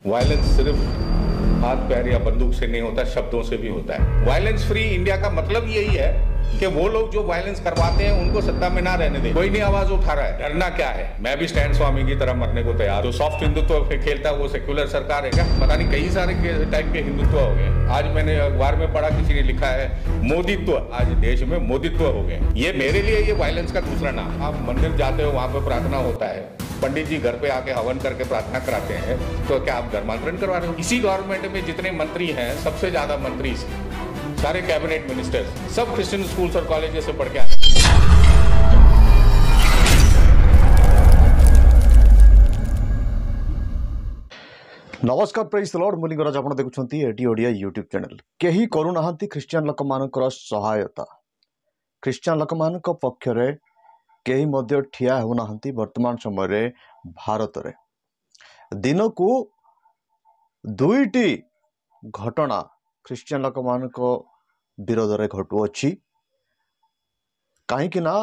Violence सिर्फ हाथ पैर या बंदूक से नहीं होता, शब्दों से भी होता है। वायलेंस फ्री इंडिया का मतलब यही है कि वो लोग जो वायलेंस करवाते हैं उनको सत्ता में ना रहने दें। कोई नहीं आवाज उठा रहा है, डरना क्या है। मैं भी स्टैंड स्वामी की तरह मरने को तैयार। जो सॉफ्ट हिंदुत्व पे खेलता है वो सेक्युलर सरकार है क्या? पता नहीं, कई सारे टाइप के हिंदुत्व हो गए। आज मैंने अखबार में पढ़ा, किसी ने लिखा है मोदित्व। आज देश में मोदित्व हो गए। ये मेरे लिए ये वायलेंस का दूसरा नाम। आप मंदिर जाते हो, वहां पे प्रार्थना होता है, पंडित जी घर पे आके हवन करके प्रार्थना कराते हैं, तो क्या आप धर्मांतरण करवा रहे हो? इसी गवर्नमेंट में जितने मंत्री हैं, सबसे ज्यादा मंत्री सारे कैबिनेट मिनिस्टर्स सब क्रिश्चियन स्कूल्स और कॉलेजेस से पढ़ के आए। नमस्कार, प्रेज द लॉर्ड। मुलिंगराज आपण देखुछंती एटी ओडिया यूट्यूब चैनल। केही करू नाहंती क्रिश्चियन लोक मानकर सहायता। क्रिश्चियन लोक मानक पक्षरे केही मध्य ठिया हो नाहंती। वर्तमान समय रे भारत रे दिन को दुईटी घटना क्रिश्चियन लोक मानक विरोध रे घटुअछि। कहीं ना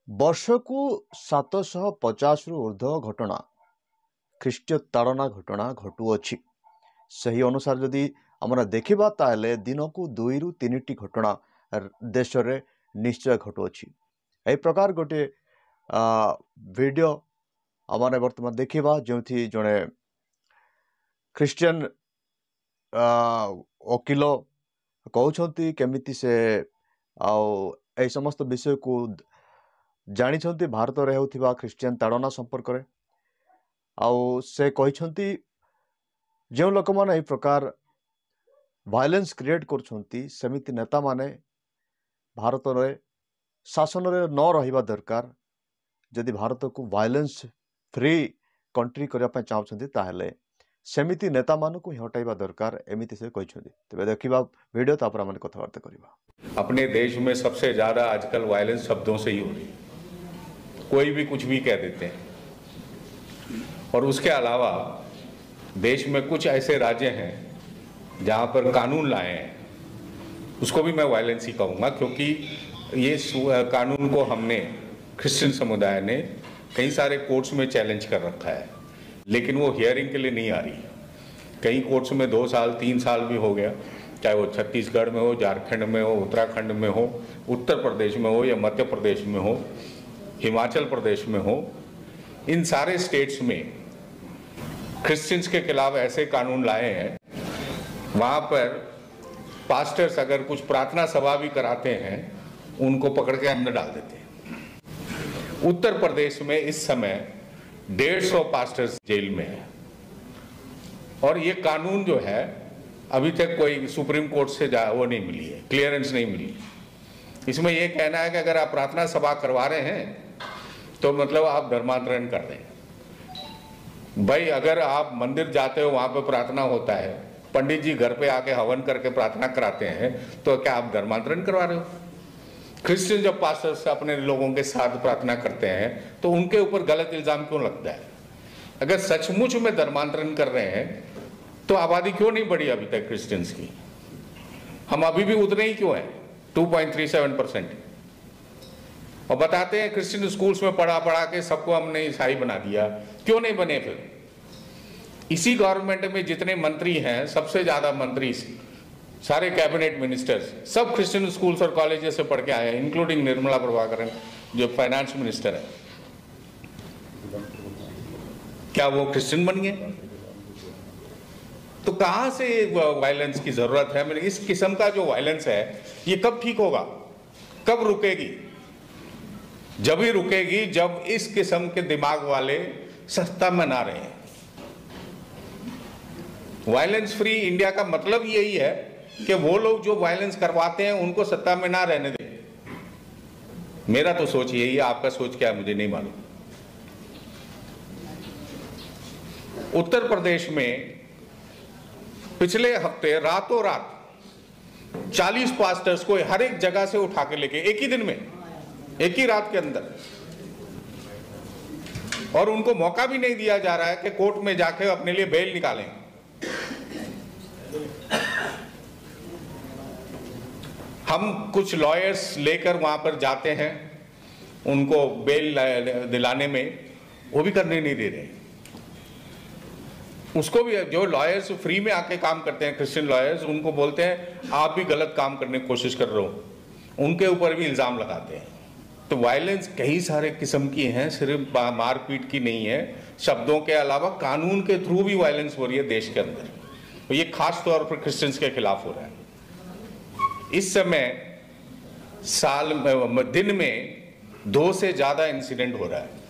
वर्ष को 750 रु ऊर्ध्व घटना ख्रीष्टीय ताड़ना घटना घटुअछि। सही अनुसार जदि आमरा देखिबा ताले दिन को 2 रु 3 टी घटना देश रे निश्चय घटुअछि। एहि प्रकार गोटे वीडियो आमने वर्तमान देखिबा, जोथि जने ख्रीस्टियन वकील कहउछंती केमिति से ए समस्त विषय को जानिछंती भारत रे हेउथिबा ख्रीस्टियन ताड़ना संपर्क रे। आउ से कहिछंती जो लोक माने ए प्रकार वायलेंस क्रिएट करछंती, सेमिति नेता माने भारत रे शासन रे न रहिबा दरकार। जदि भारत को वायलेंस फ्री कंट्री करबा पय चाहछंती ताहेले सेमिति नेता मान को हटाइबा दरकार, एमिति से कहिछंती। तबे देखिबा वीडियो, तापर हमन कथावार्ता करिबा। अपने देश में सबसे ज्यादा आजकल वायलेंस शब्दों से ही हो रही है। कोई भी कुछ भी कह देते हैं। और उसके अलावा देश में कुछ ऐसे राज्य हैं जहां पर कानून लाए हैं, उसको भी मैं वायलेंस ही कहूँगा, क्योंकि ये कानून को हमने क्रिश्चियन समुदाय ने कई सारे कोर्ट्स में चैलेंज कर रखा है, लेकिन वो हियरिंग के लिए नहीं आ रही। कई कोर्ट्स में 2 साल 3 साल भी हो गया, चाहे वो छत्तीसगढ़ में हो, झारखंड में हो, उत्तराखंड में हो, उत्तर प्रदेश में हो या मध्य प्रदेश में हो, हिमाचल प्रदेश में हो। इन सारे स्टेट्स में क्रिश्चियंस के खिलाफ ऐसे कानून लाए हैं, वहाँ पर पास्टर्स अगर कुछ प्रार्थना सभा भी कराते हैं, उनको पकड़ के अंदर डाल देते हैं। उत्तर प्रदेश में इस समय 150 पास्टर्स जेल में है। और ये कानून जो है अभी तक कोई सुप्रीम कोर्ट से वो नहीं मिली है, क्लियरेंस नहीं मिली। इसमें ये कहना है कि अगर आप प्रार्थना सभा करवा रहे हैं तो मतलब आप धर्मांतरण कर रहे हैं। भाई, अगर आप मंदिर जाते हो, वहां पे प्रार्थना होता है, पंडित जी घर पे आके हवन करके प्रार्थना कराते हैं, तो क्या आप धर्मांतरण करवा रहे हो? क्रिश्चियन जब पास्टर्स अपने लोगों के साथ प्रार्थना करते हैं तो उनके ऊपर गलत इल्जाम क्यों लगता है? अगर सचमुच में धर्मांतरण कर रहे हैं तो आबादी क्यों नहीं बढ़ी अभी तक क्रिश्चियंस की? हम अभी भी उतने ही क्यों हैं, 2.37%। और बताते हैं क्रिश्चियन स्कूल्स में पढ़ा पढ़ा के सबको हमने ईसाई बना दिया। क्यों नहीं बने फिर? इसी गवर्नमेंट में जितने मंत्री हैं, सबसे ज्यादा मंत्री सारे कैबिनेट मिनिस्टर्स सब क्रिश्चियन स्कूल्स और कॉलेजेस से पढ़ के आए हैं, इंक्लूडिंग निर्मला प्रभाकरन जो फाइनेंस मिनिस्टर है। क्या वो क्रिश्चियन बन गए? तो कहां से वायलेंस की जरूरत है? मैंने इस किस्म का जो वायलेंस है, ये कब ठीक होगा, कब रुकेगी? जब ही रुकेगी जब इस किस्म के दिमाग वाले सत्ता में ना रहे। वायलेंस फ्री इंडिया का मतलब यही है कि वो लोग जो वायलेंस करवाते हैं उनको सत्ता में ना रहने दें। मेरा तो सोच यही है, आपका सोच क्या है मुझे नहीं मालूम। उत्तर प्रदेश में पिछले हफ्ते रातों रात 40 पास्टर्स को हर एक जगह से उठा के लेके, एक ही दिन में, एक ही रात के अंदर, और उनको मौका भी नहीं दिया जा रहा है कि कोर्ट में जाके अपने लिए बेल निकालें। हम कुछ लॉयर्स लेकर वहां पर जाते हैं उनको बेल दिलाने में, वो भी करने नहीं दे रहे। उसको भी जो लॉयर्स फ्री में आके काम करते हैं, क्रिश्चियन लॉयर्स, उनको बोलते हैं आप भी गलत काम करने की कोशिश कर रहे हो, उनके ऊपर भी इल्ज़ाम लगाते हैं। तो वायलेंस कई सारे किस्म की हैं, सिर्फ मारपीट की नहीं है, शब्दों के अलावा कानून के थ्रू भी वायलेंस हो रही है देश के अंदर। तो ये खास तौर पर क्रिश्चियंस के खिलाफ हो रहा है। इस समय दिन में 2 से ज़्यादा इंसिडेंट हो रहा है।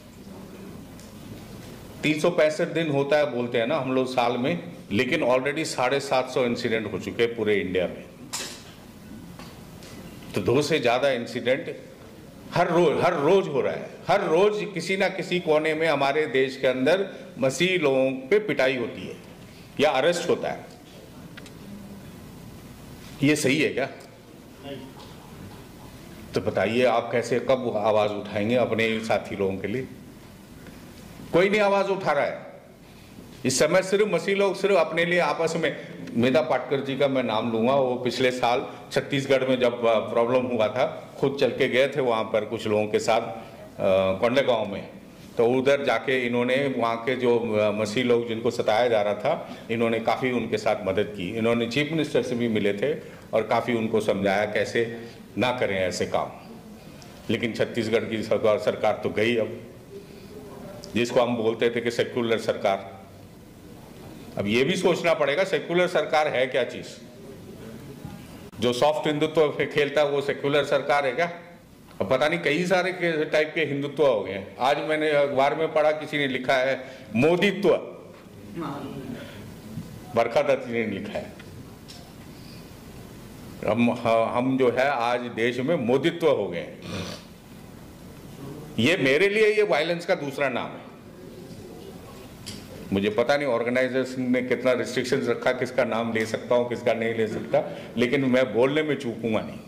365 दिन होता है बोलते हैं ना हम लोग साल में, लेकिन ऑलरेडी 750 इंसिडेंट हो चुके हैं पूरे इंडिया में। तो 2 से ज़्यादा इंसिडेंट हर रोज हो रहा है। हर रोज किसी ना किसी कोने में हमारे देश के अंदर मसीह लोगों पे पिटाई होती है या अरेस्ट होता है। ये सही है क्या? तो बताइए आप कैसे, कब आवाज उठाएंगे अपने साथी लोगों के लिए? कोई नहीं आवाज उठा रहा है इस समय। सिर्फ मसीह लोग सिर्फ अपने लिए आपस में, मेधा पाटकर जी का मैं नाम लूंगा, वो पिछले साल छत्तीसगढ़ में जब प्रॉब्लम हुआ था, खुद चल के गए थे वहाँ पर कुछ लोगों के साथ कोंडागांव में। तो उधर जाके इन्होंने वहाँ के जो मसीह लोग जिनको सताया जा रहा था, इन्होंने काफ़ी उनके साथ मदद की। इन्होंने चीफ मिनिस्टर से भी मिले थे और काफ़ी उनको समझाया कैसे ना करें ऐसे काम। लेकिन छत्तीसगढ़ की सरकार तो गई अब, जिसको हम बोलते थे कि सेक्युलर सरकार। अब ये भी सोचना पड़ेगा सेक्युलर सरकार है क्या चीज? जो सॉफ्ट हिंदुत्व खेलता है वो सेक्युलर सरकार है क्या? अब पता नहीं कई सारे टाइप के हिंदुत्व हो गए। आज मैंने अखबार में पढ़ा, किसी ने लिखा है मोदीत्व, बरखा दत्त ने लिखा है। हम जो है आज देश में मोदीत्व हो गए। ये मेरे लिए ये वायलेंस का दूसरा नाम है। मुझे पता नहीं ऑर्गेनाइजेशन ने कितना रिस्ट्रिक्शंस रखा, किसका नाम ले सकता हूं किसका नहीं ले सकता, लेकिन मैं बोलने में चूकूंगा नहीं।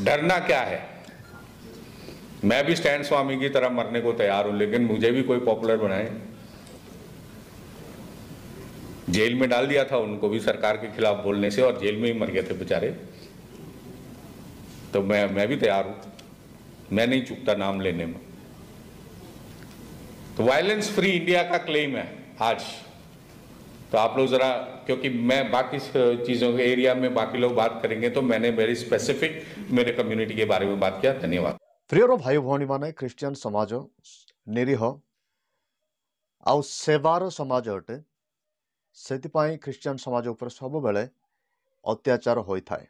डरना क्या है? मैं भी स्टैंड स्वामी की तरह मरने को तैयार हूं, लेकिन मुझे भी कोई पॉपुलर बनाए। जेल में डाल दिया था उनको भी सरकार के खिलाफ बोलने से, और जेल में ही मर गए थे बेचारे। तो मैं भी तैयार हूं, मैं नहीं चूकता नाम लेने में। तो वायलेंस फ्री इंडिया का क्लेम है आज। तो आप लोग जरा, क्योंकि मैं बाकी चीज़ों के एरिया में बाकी लोग बात करेंगे, तो मैंने वेरी स्पेसिफिक मेरे कम्युनिटी के बारे में बात किया। धन्यवाद। प्रियर भाई भौणी माने, ख्रीष्टियन समाज निरीह आउ सेवार समाज अटे। सेतिपाई ख्रीष्टियन समाज उपर सब बेले अत्याचार होता है।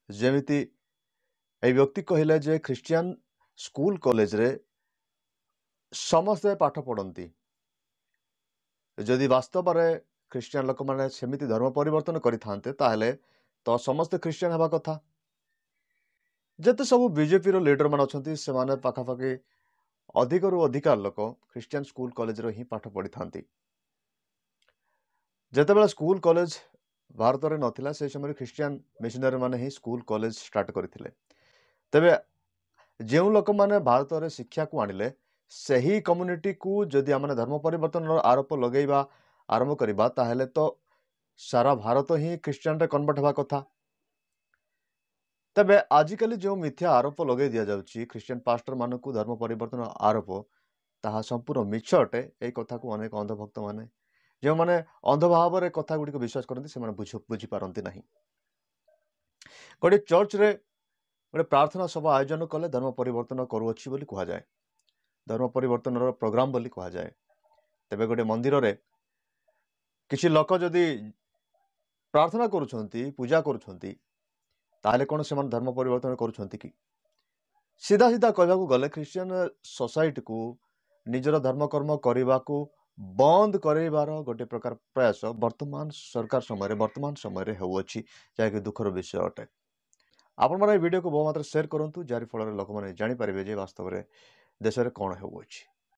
जेमिति ए व्यक्ति कहले जे ख्रीष्टियन स्कूल कॉलेज रे समस्ते पाठ पढ़ती। जदि वास्तव में ख्रीष्टियन लोक मैंने सेमिति धर्म परिवर्तन करते ताहले तो समस्त ख्रीष्टियन हवा कथा। जते सब बीजेपी रो लीडर मान अच्छा से पाखापाखि अधिक रु अधिक लोक ख्रीष्टियन स्कूल कॉलेज रो ही पाठ पढ़ी था। जितेबाला स्कूल कॉलेज भारत में नथिला से समय ख्रीष्टियन मिशनरी माने ही स्कूल कॉलेज स्टार्ट करथिले। तबे जो लोक माने भारत में शिक्षा को आनिले सही कम्युनिटी को जदि आमने धर्म परिवर्तन आरोप लगेबा आरंभ करबा ताहेले तो सारा भारत ही ख्रीष्टियन रे कन्वर्ट हवा कथा। तबे आजिकली जो मिथ्या आरोप लगे दिया जाउची ख्रीष्टियन पास्टर मानकु धर्म परिवर्तन आरोप, ताहा संपूर्ण मिछ अटे। ए कथा को अनेक अंधभक्त माने जो माने अंधभाव रे कथा गुडी को विश्वास करते से बुझी पारती नहीं। गोटे चर्च रे गोटे प्रार्थना सभा आयोजन कले धर्म परिवर्तन करुअछि बोली कहा जाए, धर्म परिवर्तन प्रोग्राम बोली कहा जाए। तेबे गोटे मंदिर रे किछि लोक जदि प्रार्थना करुछंती, पूजा करुछंती, ताहले कोन से मन धर्म परिवर्तन करुछंती कि? सीधा सीधा कहबा को गले ख्रीष्टियन सोसाइटी को निजर धर्म कर्म करबा को बंद करबार गोटे प्रकार प्रयास वर्तमान सरकार समय वर्तमान समय होउछि, जाके दुखर विषय अटे। आपण माने वीडियो को बहु मात्रा शेयर करंतु, जारी फल लोक माने जानि परिबे जे वास्तव में देश में कौन होउछि।